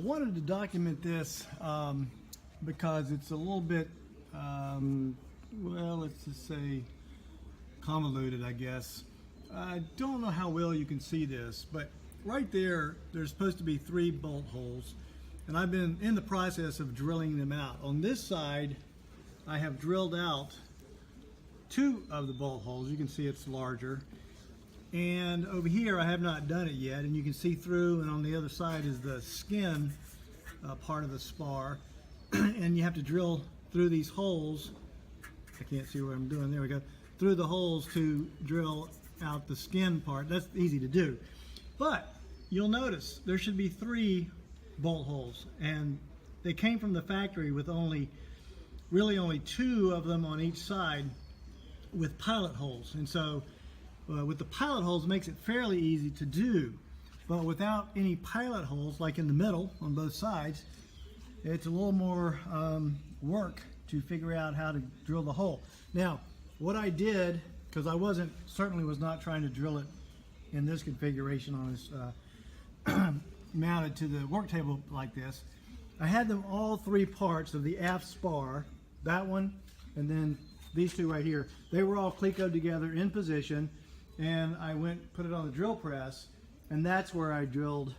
I wanted to document this because it's a little bit, well, let's just say convoluted, I guess. I don't know how well you can see this, but right there, there's supposed to be 3 bolt holes, and I've been in the process of drilling them out. On this side, I have drilled out 2 of the bolt holes. You can see it's larger. And over here, I have not done it yet, and you can see through, and on the other side is the skin part of the spar. And you have to drill through these holes. I can't see what I'm doing. There we go. Through the holes to drill out the skin part. That's easy to do. But you'll notice there should be 3 bolt holes, and they came from the factory with really only 2 of them on each side with pilot holes. And so with the pilot holes, makes it fairly easy to do, but without any pilot holes, like in the middle on both sides, it's a little more work to figure out how to drill the hole. Now, what I did, because I certainly was not trying to drill it in this configuration on this mounted to the work table like this, I had them all 3 parts of the aft spar, that one, and then these 2 right here. They were all cleco'd together in position, and I put it on the drill press, and that's where I drilled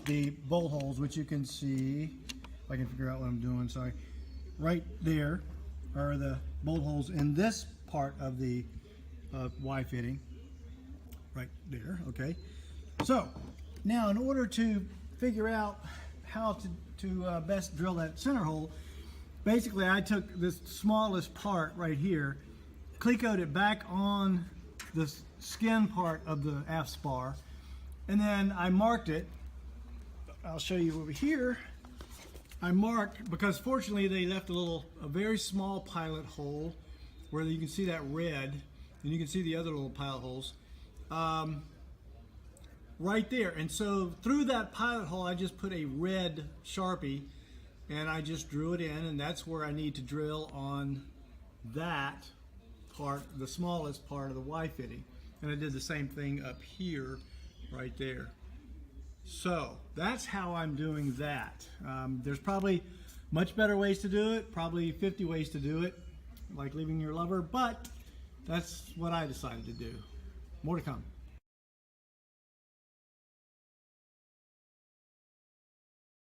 the bolt holes, which you can see, if I can figure out what I'm doing, sorry. Right there are the bolt holes in this part of the Y fitting, right there, okay? So, now in order to figure out how to best drill that center hole, basically I took this smallest part right here, cleco'd it back on the skin part of the aft spar, and then I marked it. I'll show you over here. I marked, because fortunately they left a very small pilot hole where you can see that red, and you can see the other little pilot holes right there. And so through that pilot hole, I just put a red Sharpie, and I just drew it in, and that's where I need to drill on that part, the smallest part of the Y fitting. And I did the same thing up here, right there. So that's how I'm doing that. There's probably much better ways to do it, probably 50 ways to do it, like leaving your lover, but that's what I decided to do. More to come.